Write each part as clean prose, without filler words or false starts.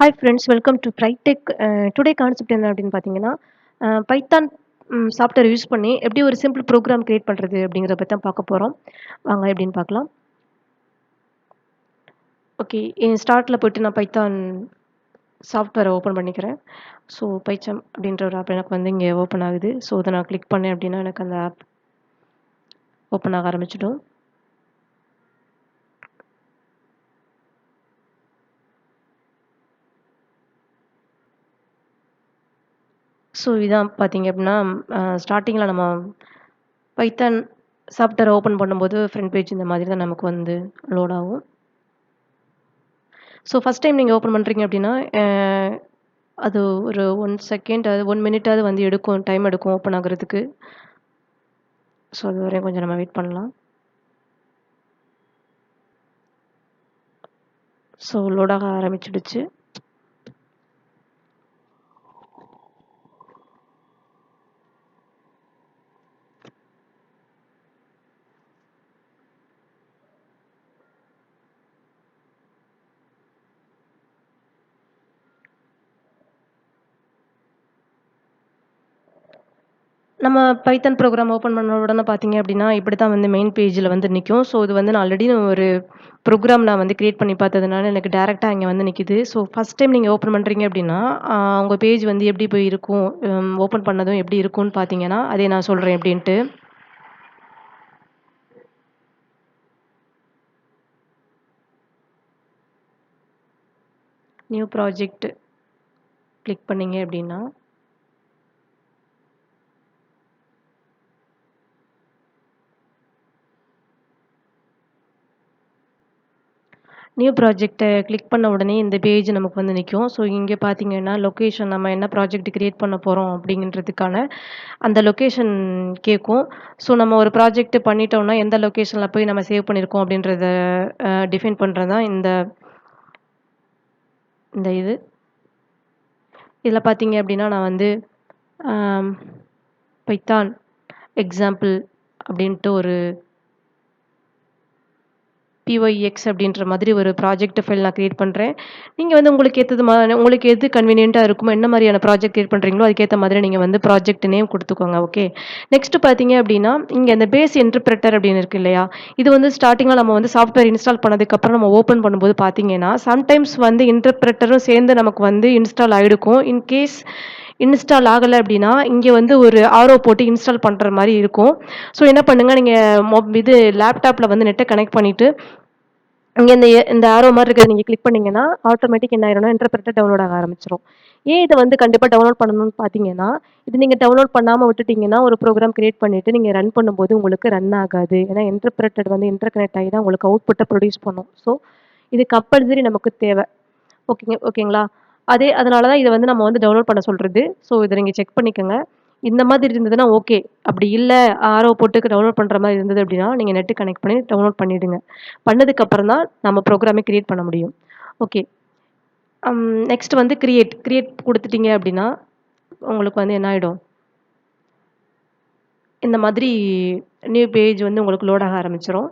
Hi friends, welcome to Pridetech. Today concept என்ன அப்படின்னு பார்த்தீங்கன்னா, பைத்தான் சாஃப்ட்வேர் யூஸ் பண்ணி எப்படி ஒரு சிம்பிள் ப்ரோக்ராம் கிரியேட் பண்ணுறது அப்படிங்கிறத பற்றி தான் பார்க்க போகிறோம். வாங்க எப்படின்னு பார்க்கலாம். ஓகே, என் ஸ்டார்ட்டில் போயிட்டு நான் பைத்தான் சாஃப்ட்வேரை ஓப்பன் பண்ணிக்கிறேன். ஸோ பைச்சம் அப்படின்ற ஒரு ஆப் எனக்கு வந்து இங்கே ஓப்பன் ஆகுது. ஸோ இதை நான் கிளிக் பண்ணேன் அப்படின்னா எனக்கு அந்த ஆப் ஓப்பன் ஆக ஆரம்பிச்சிடும். ஸோ இதான் பார்த்தீங்க அப்படின்னா, ஸ்டார்டிங்கில் நம்ம பைத்தான் சாஃப்ட்வேர் ஓப்பன் பண்ணும்போது ஃப்ரண்ட் பேஜ் இந்த மாதிரி தான் நமக்கு வந்து லோட் ஆகும். ஸோ ஃபஸ்ட் டைம் நீங்கள் ஓப்பன் பண்ணுறீங்க அப்படின்னா, அது ஒரு 1 செகண்ட் அது 1 மினிட்டாவது வந்து எடுக்கும், டைம் எடுக்கும் ஓப்பன் ஆகுறதுக்கு. ஸோ அது வரையும் கொஞ்சம் நம்ம வெயிட் பண்ணலாம். ஸோ லோட் ஆக ஆரம்பிச்சிடுச்சு. நம்ம பைத்தான் ப்ரோகிராம் ஓப்பன் பண்ண உடனே பார்த்தீங்க அப்படின்னா, இப்படி தான் வந்து மெயின் பேஜில் வந்து நிக்கும். ஸோ இது வந்து நான் ஆல்ரெடி ஒரு ப்ரோகிராம் நான் வந்து கிரியேட் பண்ணி பார்த்ததுனால எனக்கு டைரக்ட்டா இங்க வந்து நிக்குது. ஸோ ஃபர்ஸ்ட் டைம் நீங்க ஓப்பன் பண்றீங்க அப்படின்னா, உங்க பேஜ் வந்து எப்படி போய் இருக்கும், ஓப்பன் பண்ணதும் எப்படி இருக்கும்னு பார்த்தீங்கன்னா, அதை நான் சொல்றேன் எப்படின்ட்டு. நியூ ப்ராஜெக்ட் கிளிக் பண்ணீங்க அப்படின்னா, நியூ ப்ராஜெக்ட்ட கிளிக் பண்ண உடனே இந்த பேஜ் நமக்கு வந்து நிக்கும். ஸோ இங்க பார்த்தீங்கன்னா, லொகேஷன் நம்ம என்ன ப்ராஜெக்ட் கிரியேட் பண்ண போறோம் அப்படிங்கன்றதுக்கான அந்த லொகேஷன் கேட்கும். ஸோ நம்ம ஒரு ப்ராஜெக்ட் பண்ணிட்டோம்னா, எந்த லொகேஷன்ல போய் நம்ம சேவ் பண்ணியிருக்கோம் அப்படின்றத டிஃபைன் பண்றது தான் இந்த இந்த இது. இதில பார்த்தீங்க அப்படின்னா, நான் வந்து அம் பைத்தான் எக்ஸாம்பிள் அப்படின்ட்டு ஒரு PYX அப்படின்ற மாதிரி ஒரு ப்ராஜெக்ட் ஃபைல் நான் கிரியேட் பண்றேன். நீங்க வந்து உங்களுக்கு உங்களுக்கு எது கன்வீனியன்ட்டா இருக்குமோ, என்ன மாரியான ப்ராஜெக்ட் கிரியேட் பண்றீங்களோ, அதுக்கேத்த மாதிரி நீங்க வந்து ப்ராஜெக்ட் நேம் குடுத்துக்கோங்க. ஓகே. நெக்ஸ்ட் பார்த்தீங்க அப்படின்னா, இங்க அந்த பேஸ் இன்டர்பிரிட்டர் அப்படின்னு இருக்கு இல்லையா? இது வந்து ஸ்டார்ட்டிங்கா நம்ம வந்து சாஃப்ட்வேர் இன்ஸ்டால் பண்ணதுக்கப்புறம் நம்ம ஓப்பன் பண்ணும்போது பார்த்தீங்கன்னா, சம்டைம்ஸ் வந்து இன்டர்பிரிட்டரும் சேர்ந்து நமக்கு வந்து இன்ஸ்டால் ஆயிருக்கும். இன்கேஸ் இன்ஸ்டால் ஆகல அப்படின்னா, இங்க வந்து ஒரு ஆரோ போட்டு இன்ஸ்டால் பண்ற மாரி இருக்கும். ஸோ என்ன பண்ணுங்க, நீங்க இது லேப்டாப்ல வந்து நெட்ட கனெக்ட் பண்ணிட்டு இங்க இந்த ஆரோ மாரி இருக்கிறத நீங்க கிளிக் பண்ணீங்கன்னா, ஆட்டோமேட்டிக் என்ன ஆயிரும்னா, இன்டர்பிரிட்டர் டவுன்லோட் ஆக ஆரம்பிச்சுரும். ஏன் இத வந்து கண்டிப்பா டவுன்லோட் பண்ணணும்னு பார்த்தீங்கன்னா, இது நீங்க டவுன்லோட் பண்ணாம விட்டுட்டீங்கன்னா, ஒரு ப்ரோகிராம் கிரியேட் பண்ணிட்டு நீங்க ரன் பண்ணும்போது உங்களுக்கு ரன் ஆகாது. ஏன்னா இன்டர்பிரிட்டர் வந்து இன்டர்கனெக்ட் ஆகி தான் உங்களுக்கு அவுட்புட்ட ப்ரொடியூஸ் பண்ணும். ஸோ, இது கம்பல்சரி நமக்கு தேவ. ஓகேங்களா? அதனால தான் இத வந்து நம்ம வந்து டவுன்லோட் பண்ண சொல்றது. ஸோ, இத நீங்க செக் பண்ணிக்கங்க. இந்த மாதிரி இருந்ததுன்னா ஓகே. அப்படி இல்ல ஆரோ போட்டு டவுன்லோட் பண்ற மாரி இருந்தது அப்படின்னா, நீங்க நெட் கனெக்ட் பண்ணி டவுன்லோட் பண்ணிடுங்க. பண்ணதுக்கு அப்புறம் தான் நம்ம ப்ரோகிராமே கிரியேட் பண்ண முடியும். ஓகே. நெக்ஸ்ட் வந்து கிரியேட் குடுத்துட்டீங்க அப்படின்னா, உங்களுக்கு வந்து என்ன ஆயிடும், இந்த மாதிரி நியூ பேஜ் வந்து உங்களுக்கு லோட் ஆக ஆரம்பிச்சுரும்.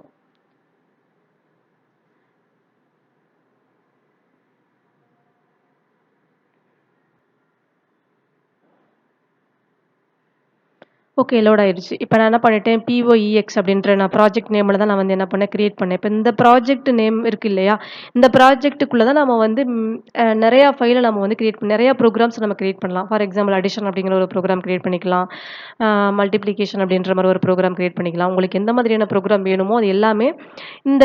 ஓகே. லோட் ஆயிருச்சு. இப்ப நான் என்ன பண்ணிட்டேன், POEX அப்படின்ற நான் ப்ராஜெக்ட் நேம்ல தான் நான் வந்து என்ன பண்ணேன், கிரியேட் பண்ணேன். இப்ப இந்த ப்ராஜெக்ட் நேம் இருக்கு இல்லையா? இந்த ப்ராஜெக்ட்டுக்குள்ள தான் நம்ம வந்து நெறையா ஃபைல நம்ம வந்து நெறைய ப்ரோகிராம்ஸ் நம்ம கிரியேட் பண்ணலாம். ஃபார் எக்ஸாம்பிள் அடிஷன் அப்படிங்கிற ஒரு ப்ரோகிராம் கிரியேட் பண்ணிக்கலாம். மல்டிப்ளிகேஷன் அப்படின்ற மாரி ஒரு ப்ரோகிராம் கிரியேட் பண்ணிக்கலாம். உங்களுக்கு எந்த மாதிரியான ப்ரோகிராம் வேணுமோ, அது எல்லாமே இந்த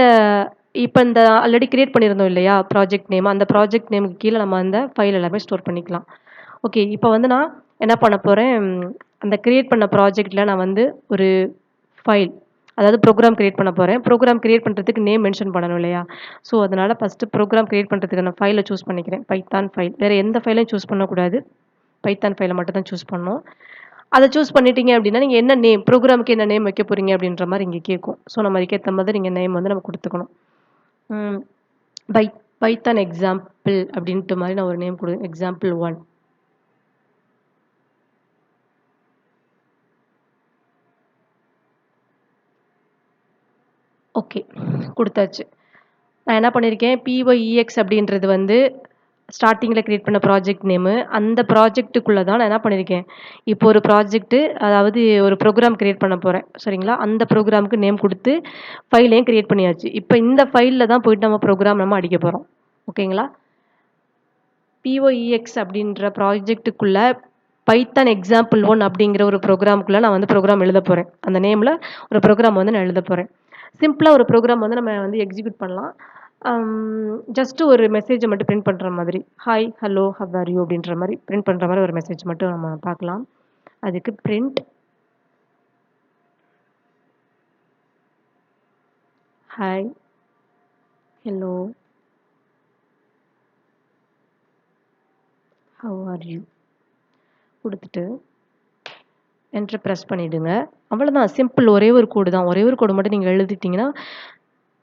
இப்ப இந்த ஆல்ரெடி கிரியேட் பண்ணியிருந்தோம் இல்லையா? Project name. அந்த ப்ராஜெக்ட் நேமுக்கு கீழ நம்ம அந்த ஃபைல் எல்லாமே ஸ்டோர் பண்ணிக்கலாம். ஓகே. இப்ப வந்து நான் என்ன பண்ண போறேன், அந்த கிரியேட் பண்ண ப்ராஜெக்ட்ல நான் வந்து ஒரு ஃபைல், அதாவது ப்ரோகிராம் கிரியேட் பண்ண போறேன். ப்ரோகிராம் கிரியேட் பண்றதுக்கு நேம் மென்ஷன் பண்ணணும் இல்லையா? ஸோ, அதனால ஃபர்ஸ்ட்டு ப்ரோகிராம் கிரியேட் பண்றதுக்கான ஃபைல சூஸ் பண்ணிக்கிறேன். Python file. வேற எந்த ஃபைலையும் சூஸ் பண்ணக்கூடாது. பைத்தான் ஃபைல மட்டும் தான் சூஸ் பண்ணணும். அத சூஸ் பண்ணிட்டீங்க அப்டின்னா, நீங்க என்ன நேம் ப்ரோகிராமுக்கு என்ன நேம் வைக்க போறீங்க அப்டின்ற மாரி இங்க கேட்கும். ஸோ, நம்ம அதுக்கேத்த மாதிரி நீங்க நேம் வந்து நம்ம குடுத்துக்கணும். ம். பை பைத்தான் எக்ஸாம்பிள் அப்டின்ட்டு மாரி நான் ஒரு நேம் எக்ஸாம்பிள் 1. ஓகே. குடுத்தாச்சு. நான் என்ன பண்ணியிருக்கேன், PYEX அப்படின்றது வந்து ஸ்டார்ட்டிங்கில கிரியேட் பண்ண ப்ராஜெக்ட் நேமு. அந்த ப்ராஜெக்ட்டுக்குள்ள தான் நான் என்ன பண்ணியிருக்கேன், இப்போ ஒரு ப்ராஜெக்ட்டு அதாவது ஒரு ப்ரோகிராம் கிரியேட் பண்ண போறேன். சரிங்களா? அந்த ப்ரோகிராமுக்கு நேம் குடுத்து, ஃபைலையும் கிரியேட் பண்ணியாச்சு. இப்ப இந்த ஃபைல்ல தான் போயிட்டு நம்ம ப்ரோகிராம் நம்ம அடிக்க போறோம். ஓகேங்களா? POEX அப்படின்ற ப்ராஜெக்ட்டுக்குள்ள பைத்தான் எக்ஸாம்பிள் 1 அப்படிங்கிற ஒரு ப்ரோகிராமுக்குள்ள நான் வந்து ப்ரோகிராம் எழுதப் போறேன். அந்த நேம்ல ஒரு ப்ரோகிராம் வந்து நான் எழுதப் போறேன். சிம்பிளா ஒரு ப்ரோகிராம் வந்து நம்ம வந்து எக்ஸிக்யூட் பண்ணலாம். ஜஸ்ட் ஒரு மெசேஜ மட்டும் பிரிண்ட் பண்ற மாதிரி. Hi, hello, how are you அப்படின்ற மாரி பிரிண்ட் பண்ற மாரி ஒரு மெசேஜ் மட்டும் நம்ம பார்க்கலாம். அதுக்கு print hi, hello, how are you குடுத்துட்டு என்டர் பிரஸ் பண்ணிடுங்க. அவ்வளதான் சிம்பிள் ஒரே ஒரு கோடு தான். ஒரே ஒரு கோடு மட்டும் நீங்க எழுதிட்டீங்கன்னா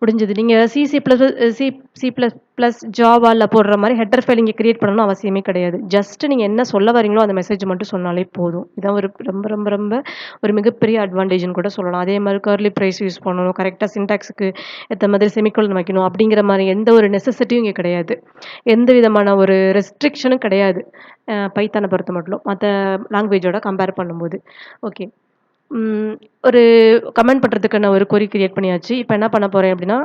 முடிஞ்சது. நீங்க C, C plus C C plus plus ஜாவால போடுற மாரி ஹெட்டர் ஃபைல் இங்க கிரியேட் பண்ணணும்னு அவசியமே கிடையாது. ஜஸ்ட் நீங்க என்ன சொல்ல வரீங்களோ அந்த மெசேஜ் மட்டும் சொன்னாலே போதும். இதான் ஒரு ரொம்ப ரொம்ப ரொம்ப ஒரு மிகப்பெரிய அட்வான்டேஜ்ன்னு கூட சொல்லலாம். அதே மாரி கர்லி பிரேஸ் யூஸ் பண்ணணும். கரெக்ட்டா சின்டாக்ஸ்க்கு ஏத்த மாதிரி செமிகோலன் வைக்கணும் அப்படிங்கிற மாரி எந்த ஒரு நெசசிட்டியும் இங்க கிடையாது. எந்த விதமான ஒரு ரெஸ்ட்ரிக்ஷனும் கிடையாது. பைத்தான பொறுத்த மட்டும். மத்த லாங்குவேஜோட கம்பேர் பண்ணும்போது. ஓகே. ம். ஒரு கமெண்ட் பண்றதுக்கான ஒரு கொரி கிரியேட் பண்ணியாச்சு. இப்ப என்ன பண்ண போறேன் அப்டின்னா,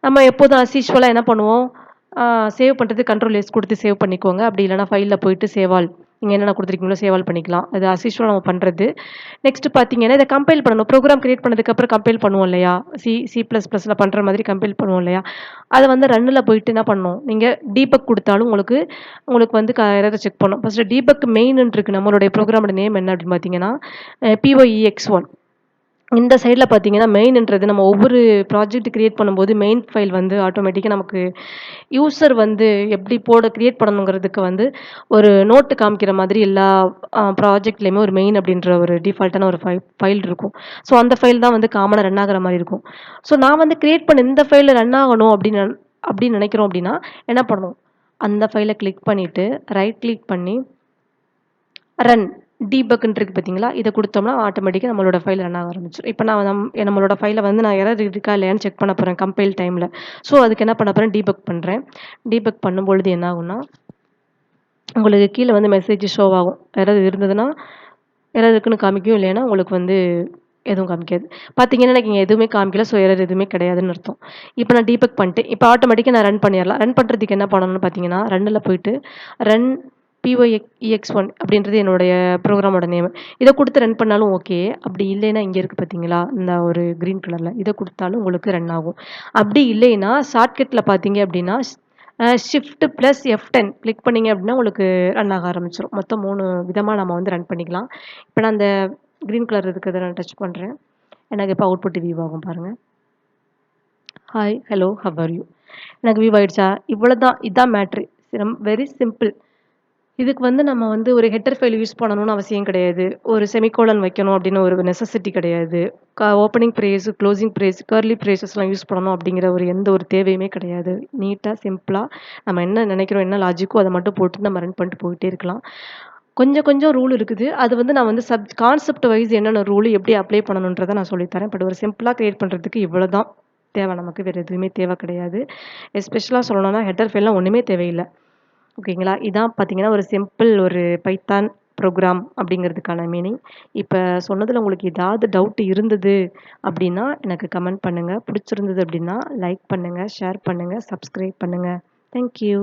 நம்ம எப்போதும் அஸ் யூசுவலா என்ன பண்ணுவோம், சேவ் பண்றதுக்கு கண்ட்ரோல் எஸ் குடுத்து சேவ் பண்ணிக்கோங்க. அப்படி இல்லன்னா ஃபைல்ல போயிட்டு சேவ் ஆல். நீங்க என்னென்ன குடுத்துருக்கீங்களோ சேவ் ஆல் பண்ணிக்கலாம். அது அஸ் யூசுவலா நம்ம பண்றது. நெக்ஸ்ட் பார்த்தீங்கன்னா, இத கம்பைல் பண்ணணும். ப்ரோகிராம் கிரியேட் பண்ணதுக்கு அப்புறம் கம்பைல் பண்ணுவோம் இல்லையா? சி பிளஸ் பிளஸ்ல பண்ற மாதிரி கம்பைல் பண்ணுவோம் இல்லையா? அத வந்து ரன்ல போயிட்டு என்ன பண்ணணும், நீங்க டீபக் குடுத்தாலும் உங்களுக்கு உங்களுக்கு வந்து எரர செக் பண்ணும். ஃபர்ஸ்ட் டீபக் மெயின்னு இருக்கு. நம்மளுடைய ப்ரோகிராமோட நேம் என்ன அப்டின்னு பார்த்தீங்கன்னா, PYEX1. இந்த சைட்ல பார்த்தீங்கன்னா, மெயின்ன்றது நம்ம ஒவ்வொரு ப்ராஜெக்ட் கிரியேட் பண்ணும்போது, மெயின் ஃபைல் வந்து ஆட்டோமேட்டிக்கா நமக்கு யூசர் வந்து எப்படி கிரியேட் பண்ணணுங்கிறதுக்கு வந்து ஒரு நோட் காமிக்கிற மாதிரி எல்லா ப்ராஜெக்ட்லயுமே ஒரு மெயின் அப்படின்ற ஒரு டிஃபால்ட்டான ஒரு ஃபைல் இருக்கும். ஸோ அந்த ஃபைல் தான் வந்து காமனா ரன் ஆகுற மாரி இருக்கும். ஸோ நான் வந்து கிரியேட் பண்ண இந்த ஃபைல் ரன் ஆகணும் அப்படின்னு நினைக்கிறோம் அப்படின்னா, என்ன பண்ணணும்? அந்த ஃபைல கிளிக் பண்ணிட்டு, ரைட் கிளிக் பண்ணி ரன் டீபக்ன்னு இருக்கு பார்த்தீங்களா? இத குடுத்தோம்னா ஆட்டோமேட்டிக்கா நம்மளோட ஃபைல் ரன் ஆக ஆரம்பிச்சுரும். இப்ப நான் நம்மளோட ஃபைல வந்து நான் எரர் இருக்கா இல்லையான்னு செக் பண்ண போறேன் கம்பைல் டைம்ல. ஸோ அதுக்கு என்ன பண்ண போறேன் டீபக் பண்றேன். டீபக் பண்ணும்பொழுது என்ன ஆகும்னா, உங்களுக்கு கீழ வந்து மெசேஜ் ஷோ ஆகும். எரர் இருந்ததுன்னா, எரர் இருக்குன்னு காமிக்கும். இல்லைன்னா உங்களுக்கு வந்து எதுவும் காமிக்காது. பார்த்தீங்கன்னா, எனக்கு இங்க எதுவுமே காமிக்கல. ஸோ எரர் எதுவுமே கிடையாதுன்னு அர்த்தம். இப்ப நான் டீபக் பண்ணிட்டேன். இப்ப ஆட்டோமேட்டிக்கா நான் ரன் பண்ணிறலாம். ரன் பண்றதுக்கு என்ன பண்ணணும்னு பார்த்தீங்கன்னா, ரன்ல போயிட்டு ரன் PYEX1 அப்படின்றது என்னுடைய ப்ரோகிராமோட நேமு. இத குடுத்து ரன் பண்ணாலும் ஓகே. அப்படி இல்லைன்னா இங்க இருக்கு பார்த்தீங்களா? இந்த ஒரு கிரீன் கலர்ல. இத குடுத்தாலும் உங்களுக்கு ரன் ஆகும். அப்படி இல்லைன்னா ஷார்ட்கட்ல பார்த்தீங்க அப்படின்னா, ஷிஃப்ட் பிளஸ் F10 கிளிக் பண்ணீங்க அப்படின்னா, உங்களுக்கு ரன் ஆக ஆரம்பிச்சுரும். மொத்தம் 3 விதமா நம்ம வந்து ரன் பண்ணிக்கலாம். இப்ப நான் அந்த கிரீன் கலர் இருக்கிறத நான் டச் பண்றேன். எனக்கு இப்ப அவுட்புட் வியூ ஆகும் பாருங்க. Hi, hello, how are you? எனக்கு வியூ ஆயிடுச்சா? இவ்வளதான். இதான் மேட்ரு. Very simple. இதுக்கு வந்து நம்ம வந்து ஒரு ஹெட்டர் ஃபைல் யூஸ் பண்ணணும்னு அவசியம் கிடையாது. ஒரு செமிகோலன் வைக்கணும் அப்படின்னு ஒரு நெசசிட்டி கிடையாது. Opening brace, closing brace, curly பிரேஸஸ்லாம் யூஸ் பண்ணணும் அப்படிங்கிற ஒரு எந்த ஒரு தேவையுமே கிடையாது. நீட்டா, சிம்பிளா நம்ம என்ன நினைக்கிறோம், என்ன லாஜிக்கோ அத மட்டும் போட்டு நம்ம ரன் பண்ணிட்டு போயிட்டே இருக்கலாம். கொஞ்சம் கொஞ்சம் ரூல் இருக்குது. அது வந்து நான் வந்து கான்செப்ட் வைஸ் என்னென்ன ரூல் எப்படி அப்ளை பண்ணணுன்றத நான் சொல்லி தரேன். பட் ஒரு சிம்பிளா கிரியேட் பண்றதுக்கு இவ்வளதான் தேவை நமக்கு. வேற எதுவுமே தேவை கிடையாது. எஸ்பெஷலா சொல்லணும்னா ஹெட்டர் ஃபைல்லாம் ஒண்ணுமே தேவையில்ல. ஓகேங்களா? இதான் பார்த்தீங்கன்னா, ஒரு சிம்பிள் ஒரு பைத்தான் ப்ரோகிராம் அப்படிங்கிறதுக்கான மீனிங். இப்ப சொன்னதுல உங்களுக்கு ஏதாவது டவுட் இருந்தது அப்படின்னா, எனக்கு கமெண்ட் பண்ணுங்க. பிடிச்சிருந்தது அப்படின்னா, லைக் பண்ணுங்க, ஷேர் பண்ணுங்க, சப்ஸ்கிரைப் பண்ணுங்க. Thank you.